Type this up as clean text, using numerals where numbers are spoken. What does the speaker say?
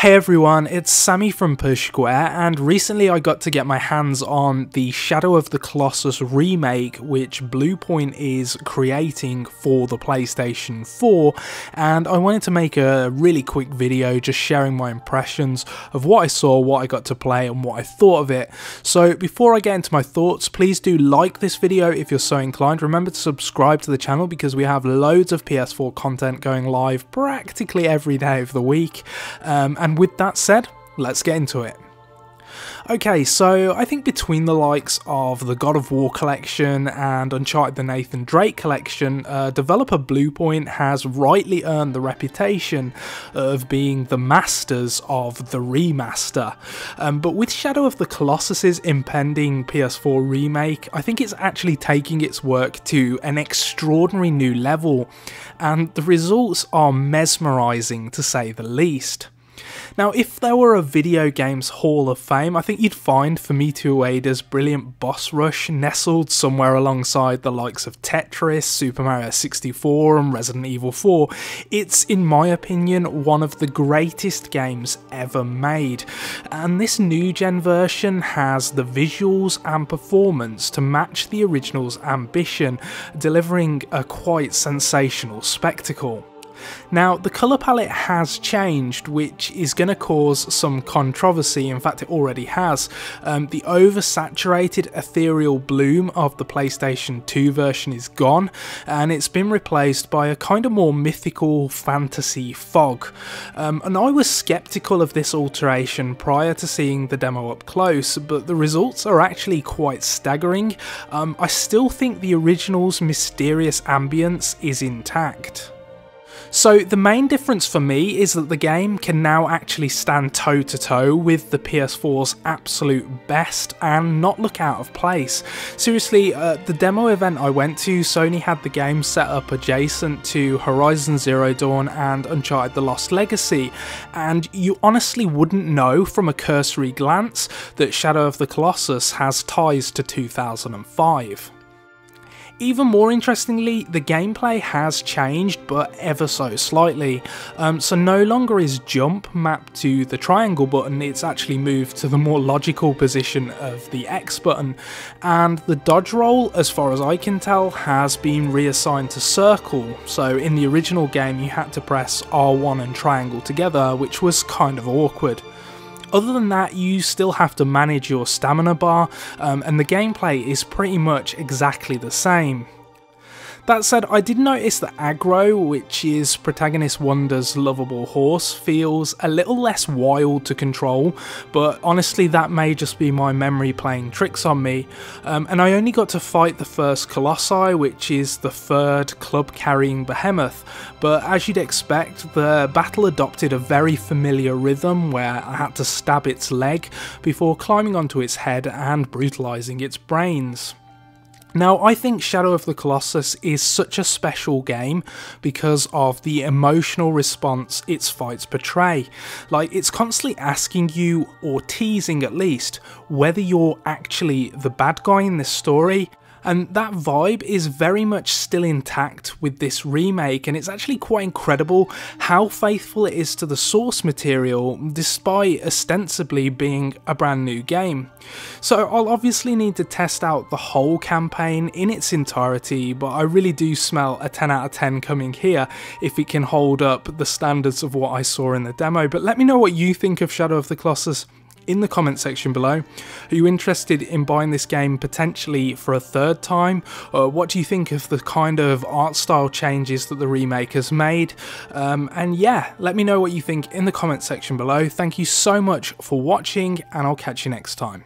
Hey everyone, it's Sammy from Push Square, and recently I got to get my hands on the Shadow of the Colossus remake which Bluepoint is creating for the PlayStation 4, and I wanted to make a really quick video just sharing my impressions of what I saw, what I got to play and what I thought of it. So before I get into my thoughts, please do like this video if you're so inclined. Remember to subscribe to the channel because we have loads of PS4 content going live practically every day of the week. And with that said, let's get into it. Okay, so I think between the likes of the God of War collection and Uncharted the Nathan Drake collection, developer Bluepoint has rightly earned the reputation of being the masters of the remaster. But with Shadow of the Colossus's impending PS4 remake, I think it's actually taking its work to an extraordinary new level, and the results are mesmerising to say the least. Now, if there were a video games Hall of Fame, I think you'd find Fumito Ueda's brilliant boss rush nestled somewhere alongside the likes of Tetris, Super Mario 64 and Resident Evil 4. It's, in my opinion, one of the greatest games ever made, and this new gen version has the visuals and performance to match the original's ambition, delivering a quite sensational spectacle. Now, the colour palette has changed, which is going to cause some controversy. In fact, it already has. The oversaturated ethereal bloom of the PlayStation 2 version is gone, and it's been replaced by a kind of more mythical fantasy fog. And I was sceptical of this alteration prior to seeing the demo up close, but the results are actually quite staggering. I still think the original's mysterious ambience is intact. So the main difference for me is that the game can now actually stand toe to toe with the PS4's absolute best and not look out of place. Seriously, the demo event I went to, Sony had the game set up adjacent to Horizon Zero Dawn and Uncharted The Lost Legacy, and you honestly wouldn't know from a cursory glance that Shadow of the Colossus has ties to 2005. Even more interestingly, the gameplay has changed, but ever so slightly. So no longer is jump mapped to the triangle button, it's actually moved to the more logical position of the X button. And the dodge roll, as far as I can tell, has been reassigned to circle. So in the original game you had to press R1 and triangle together, which was kind of awkward. Other than that, you still have to manage your stamina bar, and the gameplay is pretty much exactly the same. That said, I did notice that Aggro, which is protagonist Wonder's lovable horse, feels a little less wild to control, but honestly that may just be my memory playing tricks on me. And I only got to fight the first Colossi, which is the third club-carrying behemoth, but as you'd expect, the battle adopted a very familiar rhythm where I had to stab its leg before climbing onto its head and brutalising its brains. Now, I think Shadow of the Colossus is such a special game because of the emotional response its fights portray. Like, it's constantly asking you, or teasing at least, whether you're actually the bad guy in this story. And that vibe is very much still intact with this remake, and it's actually quite incredible how faithful it is to the source material despite ostensibly being a brand new game. So I'll obviously need to test out the whole campaign in its entirety, but I really do smell a 10 out of 10 coming here if it can hold up the standards of what I saw in the demo. But let me know what you think of Shadow of the Colossus in the comment section below. Are you interested in buying this game potentially for a third time? What do you think of the kind of art style changes that the remake has made? And yeah, let me know what you think in the comment section below. Thank you so much for watching, and I'll catch you next time.